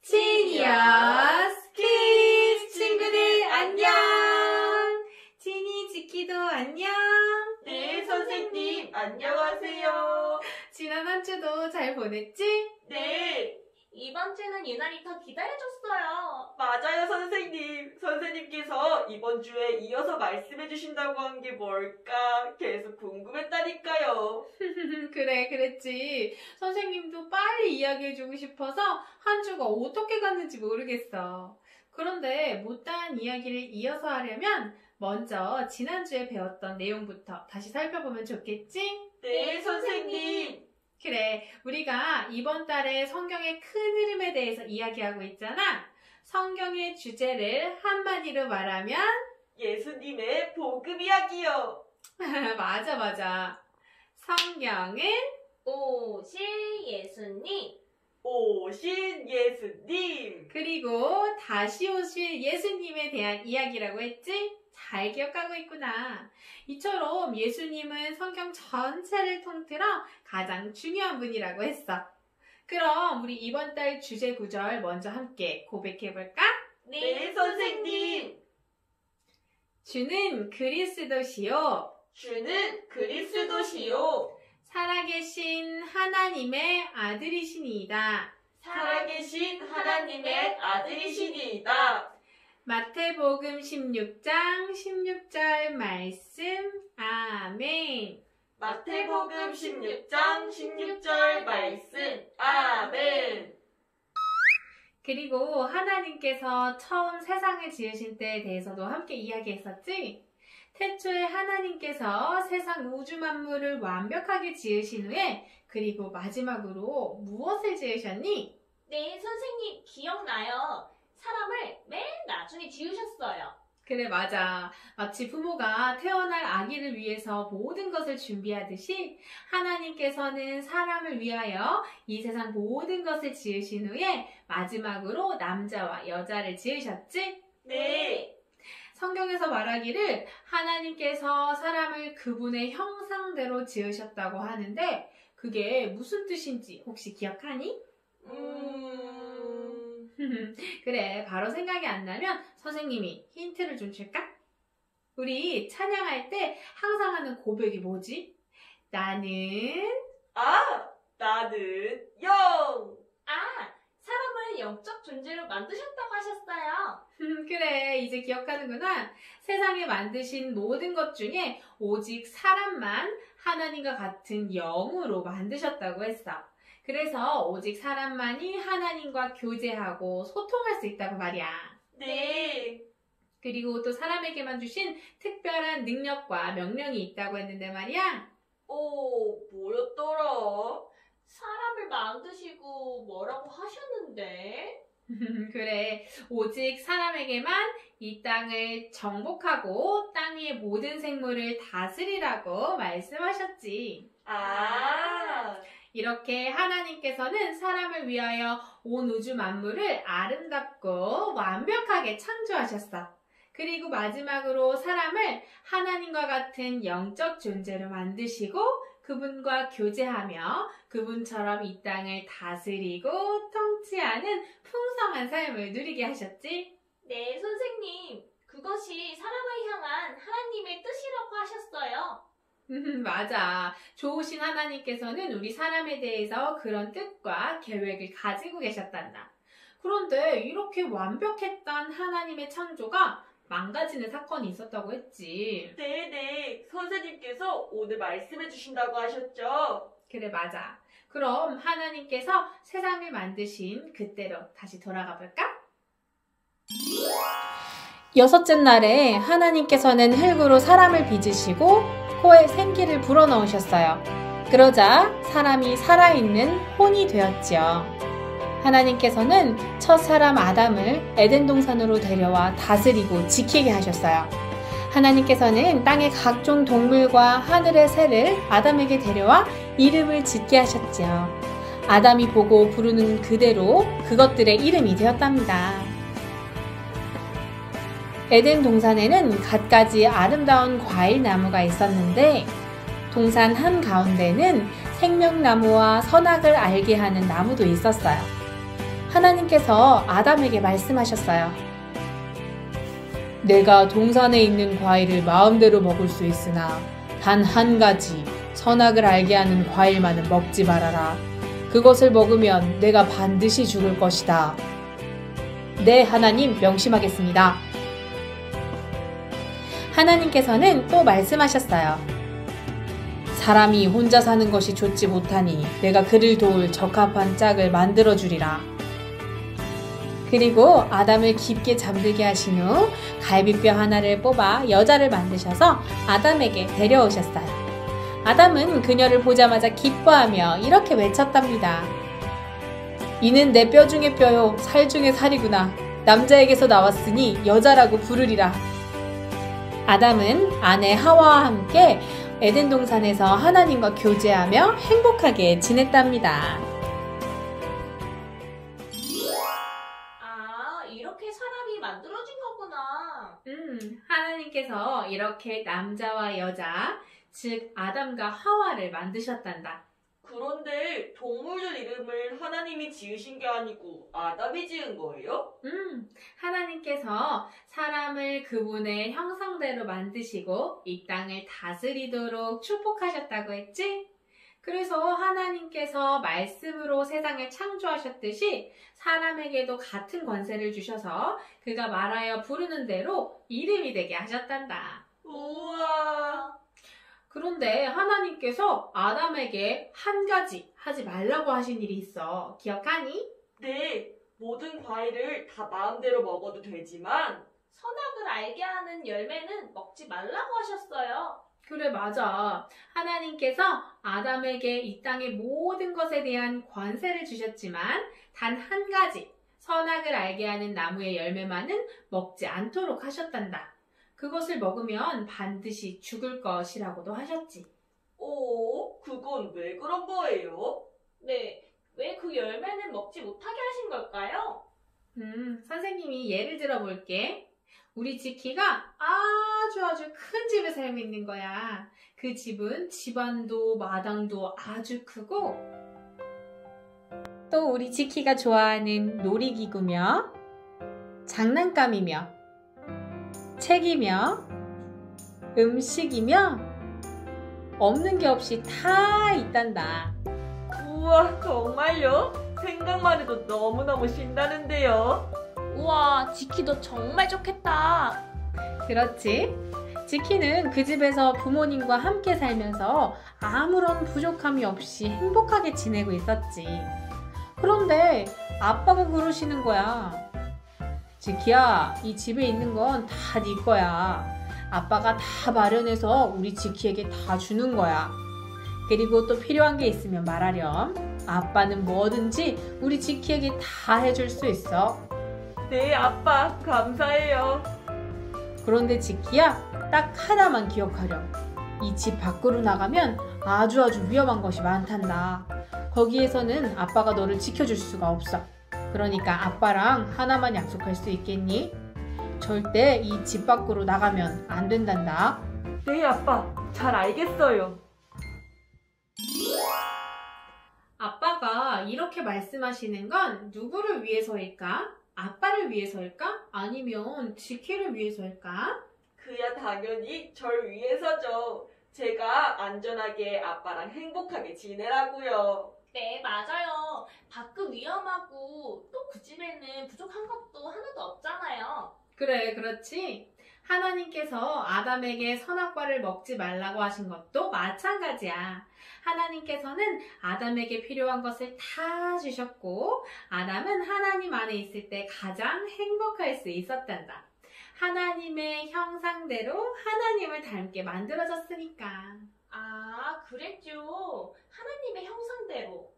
지니어스 키즈 친구들 안녕! 지니, 지키도 안녕! 네, 선생님, 안녕하세요. 지난 한 주도 잘 보냈지? 네, 이번 주는 유난히 더 기다려줬어요. 맞아요, 선생님. 선생님께서 이번 주에 이어서 말씀해 주신다고 한 게 뭘까 계속 궁금했다니까요. 그래, 그랬지. 선생님도 빨리 이야기해주고 싶어서 한 주가 어떻게 갔는지 모르겠어. 그런데 못다한 이야기를 이어서 하려면 먼저 지난주에 배웠던 내용부터 다시 살펴보면 좋겠지? 네, 선생님. 그래, 우리가 이번 달에 성경의 큰 흐름에 대해서 이야기하고 있잖아. 성경의 주제를 한마디로 말하면 예수님의 복음 이야기요. 맞아. 성경은 오실 예수님. 오신 예수님. 그리고 다시 오실 예수님에 대한 이야기라고 했지? 잘 기억하고 있구나. 이처럼 예수님은 성경 전체를 통틀어 가장 중요한 분이라고 했어. 그럼 우리 이번 달 주제 구절 먼저 함께 고백해볼까? 네, 선생님. 주는 그리스도시요 주는 그리스도시요. 살아계신 하나님의 아들이시니이다. 살아계신 하나님의 아들이시니이다. 마태복음 16장 16절 말씀. 아멘. 마태복음 16장 16절 말씀. 아멘. 그리고 하나님께서 처음 세상을 지으신 때에 대해서도 함께 이야기했었지? 태초에 하나님께서 세상 우주 만물을 완벽하게 지으신 후에 그리고 마지막으로 무엇을 지으셨니? 네, 선생님 기억나요. 사람을 맨 나중에 지으셨어요. 그래, 맞아. 마치 부모가 태어날 아기를 위해서 모든 것을 준비하듯이 하나님께서는 사람을 위하여 이 세상 모든 것을 지으신 후에 마지막으로 남자와 여자를 지으셨지? 네. 성경에서 말하기를 하나님께서 사람을 그분의 형상대로 지으셨다고 하는데 그게 무슨 뜻인지 혹시 기억하니? 그래, 바로 생각이 안 나면 선생님이 힌트를 좀 줄까? 우리 찬양할 때 항상 하는 고백이 뭐지? 나는 나는 영. 사람을 영적 존재로 만드셨다고 하셨어요. 그래, 이제 기억하는구나. 세상에 만드신 모든 것 중에 오직 사람만 하나님과 같은 영으로 만드셨다고 했어. 그래서 오직 사람만이 하나님과 교제하고 소통할 수 있다고 말이야. 네. 그리고 또 사람에게만 주신 특별한 능력과 명령이 있다고 했는데 말이야. 뭐였더라? 사람을 만드시고 뭐라고 하셨는데? 그래, 오직 사람에게만 이 땅을 정복하고 땅 위의 모든 생물을 다스리라고 말씀하셨지. 이렇게 하나님께서는 사람을 위하여 온 우주 만물을 아름답고 완벽하게 창조하셨어. 그리고 마지막으로 사람을 하나님과 같은 영적 존재로 만드시고 그분과 교제하며 그분처럼 이 땅을 다스리고 통치하는 풍성한 삶을 누리게 하셨지? 네, 선생님. 그것이 사람을 향한 하나님의 뜻이라고 하셨어요. 맞아. 좋으신 하나님께서는 우리 사람에 대해서 그런 뜻과 계획을 가지고 계셨단다. 그런데 이렇게 완벽했던 하나님의 창조가 망가지는 사건이 있었다고 했지. 네네. 선생님께서 오늘 말씀해 주신다고 하셨죠? 그래, 맞아. 그럼 하나님께서 세상을 만드신 그때로 다시 돌아가 볼까? 여섯째 날에 하나님께서는 흙으로 사람을 빚으시고 코에 생기를 불어넣으셨어요. 그러자 사람이 살아있는 혼이 되었지요. 하나님께서는 첫 사람 아담을 에덴 동산으로 데려와 다스리고 지키게 하셨어요. 하나님께서는 땅의 각종 동물과 하늘의 새를 아담에게 데려와 이름을 짓게 하셨지요. 아담이 보고 부르는 그대로 그것들의 이름이 되었답니다. 에덴 동산에는 갖가지 아름다운 과일 나무가 있었는데 동산 한가운데는 생명나무와 선악을 알게 하는 나무도 있었어요. 하나님께서 아담에게 말씀하셨어요. 내가 동산에 있는 과일을 마음대로 먹을 수 있으나 단 한 가지 선악을 알게 하는 과일만은 먹지 말아라. 그것을 먹으면 내가 반드시 죽을 것이다. 네, 하나님, 명심하겠습니다. 하나님께서는 또 말씀하셨어요. 사람이 혼자 사는 것이 좋지 못하니 내가 그를 도울 적합한 짝을 만들어 주리라. 그리고 아담을 깊게 잠들게 하신 후 갈비뼈 하나를 뽑아 여자를 만드셔서 아담에게 데려오셨어요. 아담은 그녀를 보자마자 기뻐하며 이렇게 외쳤답니다. 이는 내 뼈 중의 뼈요 살 중의 살이구나. 남자에게서 나왔으니 여자라고 부르리라. 아담은 아내 하와와 함께 에덴 동산에서 하나님과 교제하며 행복하게 지냈답니다. 아, 이렇게 사람이 만들어진 거구나. 하나님께서 이렇게 남자와 여자, 즉 아담과 하와를 만드셨단다. 그런데 동물들 이름을 하나님이 지으신 게 아니고 아담이 지은 거예요? 하나님께서 사람을 그분의 형상대로 만드시고 이 땅을 다스리도록 축복하셨다고 했지? 그래서 하나님께서 말씀으로 세상을 창조하셨듯이 사람에게도 같은 권세를 주셔서 그가 말하여 부르는 대로 이름이 되게 하셨단다. 우와. 그런데 하나님께서 아담에게 한 가지 하지 말라고 하신 일이 있어. 기억하니? 네, 모든 과일을 다 마음대로 먹어도 되지만 선악을 알게 하는 열매는 먹지 말라고 하셨어요. 그래, 맞아. 하나님께서 아담에게 이 땅의 모든 것에 대한 권세를 주셨지만 단 한 가지 선악을 알게 하는 나무의 열매만은 먹지 않도록 하셨단다. 그것을 먹으면 반드시 죽을 것이라고도 하셨지. 그건 왜 그런 거예요? 네, 왜 그 열매는 먹지 못하게 하신 걸까요? 선생님이 예를 들어 볼게. 우리 지키가 아주 큰 집에 살고 있는 거야. 그 집은 집안도 마당도 아주 크고 또 우리 지키가 좋아하는 놀이기구며 장난감이며 책이며 음식이며 없는 게 없이 다 있단다. 우와, 정말요? 생각만 해도 너무너무 신나는데요. 우와, 지키도 정말 좋겠다. 그렇지? 지키는 그 집에서 부모님과 함께 살면서 아무런 부족함이 없이 행복하게 지내고 있었지. 그런데 아빠가 그러시는 거야. 지키야, 이 집에 있는 건 다 네 거야. 아빠가 다 마련해서 우리 지키에게 다 주는 거야. 그리고 또 필요한 게 있으면 말하렴. 아빠는 뭐든지 우리 지키에게 다 해줄 수 있어. 네, 아빠, 감사해요. 그런데 지키야, 딱 하나만 기억하렴. 이 집 밖으로 나가면 아주 위험한 것이 많단다. 거기에서는 아빠가 너를 지켜줄 수가 없어. 그러니까 아빠랑 하나만 약속할 수 있겠니? 절대 이 집 밖으로 나가면 안 된단다. 네, 아빠, 잘 알겠어요. 아빠가 이렇게 말씀하시는 건 누구를 위해서일까? 아빠를 위해서일까? 아니면 지키를 위해서일까? 그야 당연히 절 위해서죠. 제가 안전하게 아빠랑 행복하게 지내라고요. 네, 맞아요. 밖은 위험하고 또 그 집에는 부족한 것도 하나도 없잖아요. 그래, 그렇지. 하나님께서 아담에게 선악과를 먹지 말라고 하신 것도 마찬가지야. 하나님께서는 아담에게 필요한 것을 다 주셨고 아담은 하나님 안에 있을 때 가장 행복할 수 있었단다. 하나님의 형상대로 하나님을 닮게 만들어졌으니까. 아, 그랬죠. 하나님의 형상대로.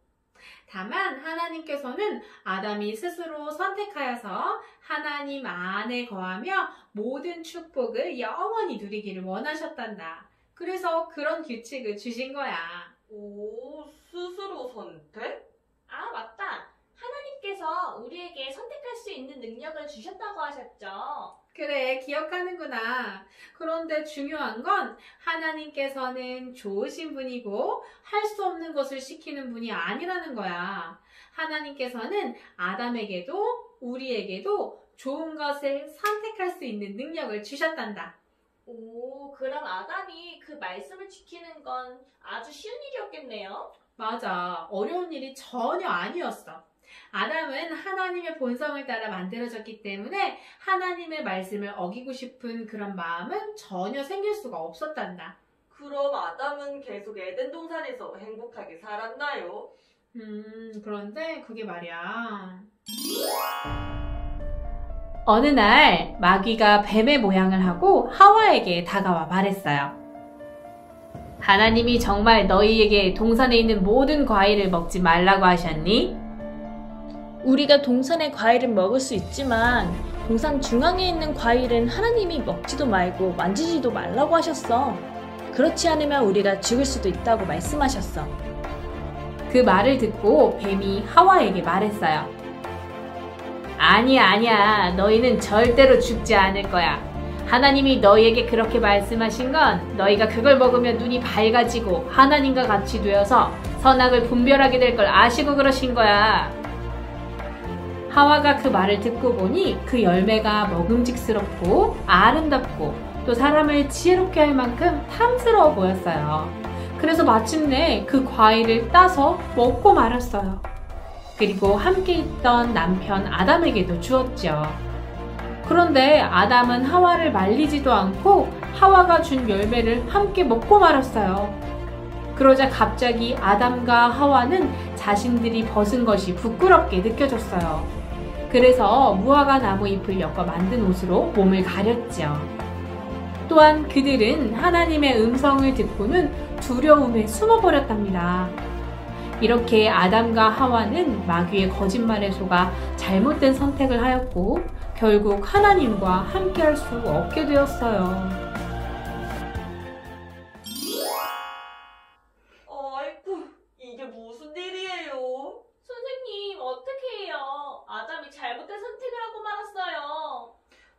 다만 하나님께서는 아담이 스스로 선택하여서 하나님 안에 거하며 모든 축복을 영원히 누리기를 원하셨단다. 그래서 그런 규칙을 주신 거야. 오, 스스로 선택? 아, 맞다. 하나님께서 우리에게 선택할 수 있는 능력을 주셨다고 하셨죠. 그래, 기억하는구나. 그런데 중요한 건 하나님께서는 좋으신 분이고 할 수 없는 것을 시키는 분이 아니라는 거야. 하나님께서는 아담에게도 우리에게도 좋은 것을 선택할 수 있는 능력을 주셨단다. 오, 그럼 아담이 그 말씀을 지키는 건 아주 쉬운 일이었겠네요? 맞아. 어려운 일이 전혀 아니었어. 아담은 하나님의 본성을 따라 만들어졌기 때문에 하나님의 말씀을 어기고 싶은 그런 마음은 전혀 생길 수가 없었단다. 그럼 아담은 계속 에덴 동산에서 행복하게 살았나요? 그런데 그게 말이야. 어느 날 마귀가 뱀의 모양을 하고 하와에게 다가와 말했어요. 하나님이 정말 너희에게 동산에 있는 모든 과일을 먹지 말라고 하셨니? 우리가 동산의 과일은 먹을 수 있지만 동산 중앙에 있는 과일은 하나님이 먹지도 말고 만지지도 말라고 하셨어. 그렇지 않으면 우리가 죽을 수도 있다고 말씀하셨어. 그 말을 듣고 뱀이 하와에게 말했어요. 아니야. 너희는 절대로 죽지 않을 거야. 하나님이 너희에게 그렇게 말씀하신 건 너희가 그걸 먹으면 눈이 밝아지고 하나님과 같이 되어서 선악을 분별하게 될 걸 아시고 그러신 거야. 하와가 그 말을 듣고 보니 그 열매가 먹음직스럽고 아름답고 또 사람을 지혜롭게 할 만큼 탐스러워 보였어요. 그래서 마침내 그 과일을 따서 먹고 말았어요. 그리고 함께 있던 남편 아담에게도 주었죠. 그런데 아담은 하와를 말리지도 않고 하와가 준 열매를 함께 먹고 말았어요. 그러자 갑자기 아담과 하와는 자신들이 벗은 것이 부끄럽게 느껴졌어요. 그래서 무화과 나무 잎을 엮어 만든 옷으로 몸을 가렸죠. 또한 그들은 하나님의 음성을 듣고는 두려움에 숨어버렸답니다. 이렇게 아담과 하와는 마귀의 거짓말에 속아 잘못된 선택을 하였고 결국 하나님과 함께할 수 없게 되었어요. 아이고, 이게 무슨 일이에요? 선생님, 어떻게 해요? 아담이 잘못된 선택을 하고 말았어요.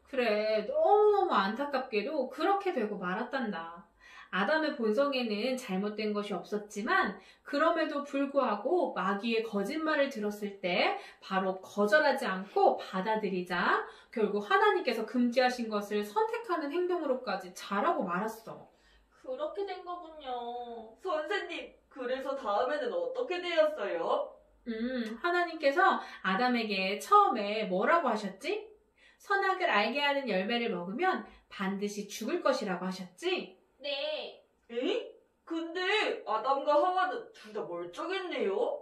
그래, 너무너무 안타깝게도 그렇게 되고 말았단다. 아담의 본성에는 잘못된 것이 없었지만 그럼에도 불구하고 마귀의 거짓말을 들었을 때 바로 거절하지 않고 받아들이자 결국 하나님께서 금지하신 것을 선택하는 행동으로까지 자라고 말았어. 그렇게 된 거군요. 선생님, 그래서 다음에는 어떻게 되었어요? 하나님께서 아담에게 처음에 뭐라고 하셨지? 선악을 알게 하는 열매를 먹으면 반드시 죽을 것이라고 하셨지? 네. 에? 근데 아담과 하와는 둘 다 멀쩡했네요?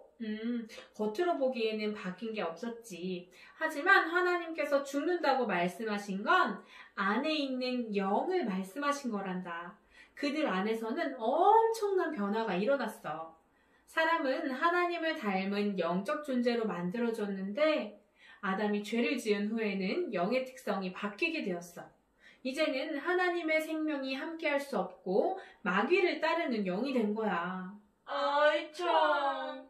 겉으로 보기에는 바뀐 게 없었지. 하지만 하나님께서 죽는다고 말씀하신 건 안에 있는 영을 말씀하신 거란다. 그들 안에서는 엄청난 변화가 일어났어. 사람은 하나님을 닮은 영적 존재로 만들어졌는데 아담이 죄를 지은 후에는 영의 특성이 바뀌게 되었어. 이제는 하나님의 생명이 함께할 수 없고 마귀를 따르는 영이 된 거야. 아이 참.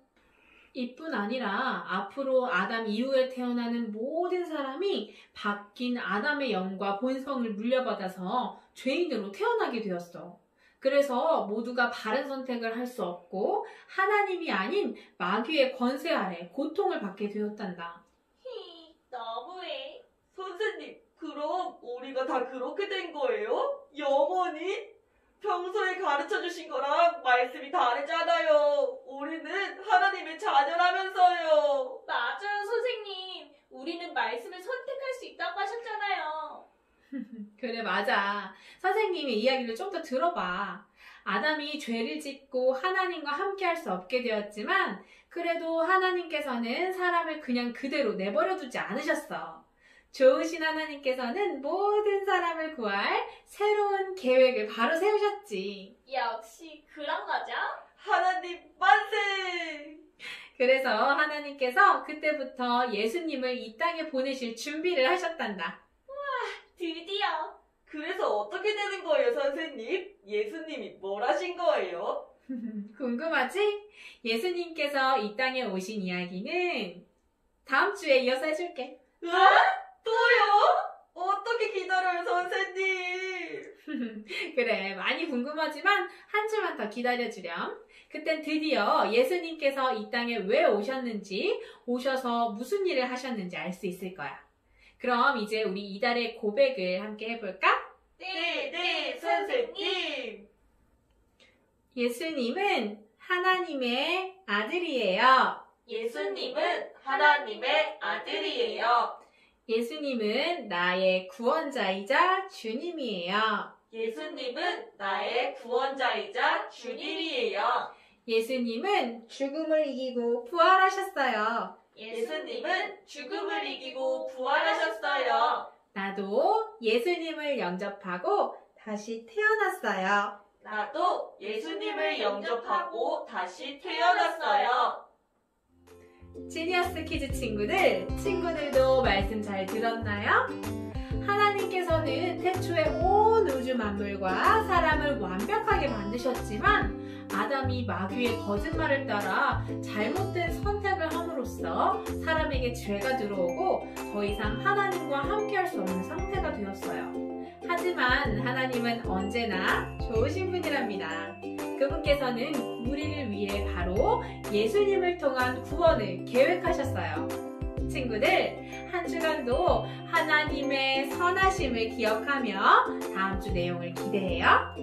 이뿐 아니라 앞으로 아담 이후에 태어나는 모든 사람이 바뀐 아담의 영과 본성을 물려받아서 죄인으로 태어나게 되었어. 그래서 모두가 바른 선택을 할 수 없고 하나님이 아닌 마귀의 권세 아래 고통을 받게 되었단다. 너무해. 선생님, 그럼 우리가 다 그렇게 된 거예요? 영원히? 평소에 가르쳐주신 거랑 말씀이 다르잖아요. 우리는 하나님의 자녀라면서요. 맞아요, 선생님. 우리는 말씀을 선택할 수 있다고 하셨잖아요. 그래, 맞아. 선생님의 이야기를 좀 더 들어봐. 아담이 죄를 짓고 하나님과 함께 할 수 없게 되었지만 그래도 하나님께서는 사람을 그냥 그대로 내버려 두지 않으셨어. 좋으신 하나님께서는 모든 사람을 구할 새로운 계획을 바로 세우셨지. 역시 그런 거죠? 하나님 만세! 그래서 하나님께서 그때부터 예수님을 이 땅에 보내실 준비를 하셨단다. 드디어. 그래서 어떻게 되는 거예요, 선생님? 예수님이 뭘 하신 거예요? 궁금하지? 예수님께서 이 땅에 오신 이야기는 다음 주에 이어서 해줄게. 으아? 또요? 어떻게 기다려요, 선생님? 그래, 많이 궁금하지만 한 주만 더 기다려주렴. 그땐 드디어 예수님께서 이 땅에 왜 오셨는지, 오셔서 무슨 일을 하셨는지 알 수 있을 거야. 그럼 이제 우리 이달의 고백을 함께 해볼까? 네, 선생님. 예수님은 하나님의 아들이에요. 예수님은 하나님의 아들이에요. 예수님은 나의 구원자이자 주님이에요. 예수님은 나의 구원자이자 주님이에요. 예수님은 죽음을 이기고 부활하셨어요. 예수님은 죽음을 이기고 부활하셨어요. 나도 예수님을 영접하고 다시 태어났어요. 나도 예수님을 영접하고 다시 태어났어요. 지니어스 키즈 친구들도 말씀 잘 들었나요? 하나님께서는 태초에 온 우주 만물과 사람을 완벽하게 만드셨지만 아담이 마귀의 거짓말을 따라 잘못된 선택을 함으로써 사람에게 죄가 들어오고 더 이상 하나님과 함께할 수 없는 상태가 되었어요. 하지만 하나님은 언제나 좋으신 분이랍니다. 그분께서는 우리를 위해 바로 예수님을 통한 구원을 계획하셨어요. 친구들, 한 주간도 하나님의 선하심을 기억하며 다음 주 내용을 기대해요.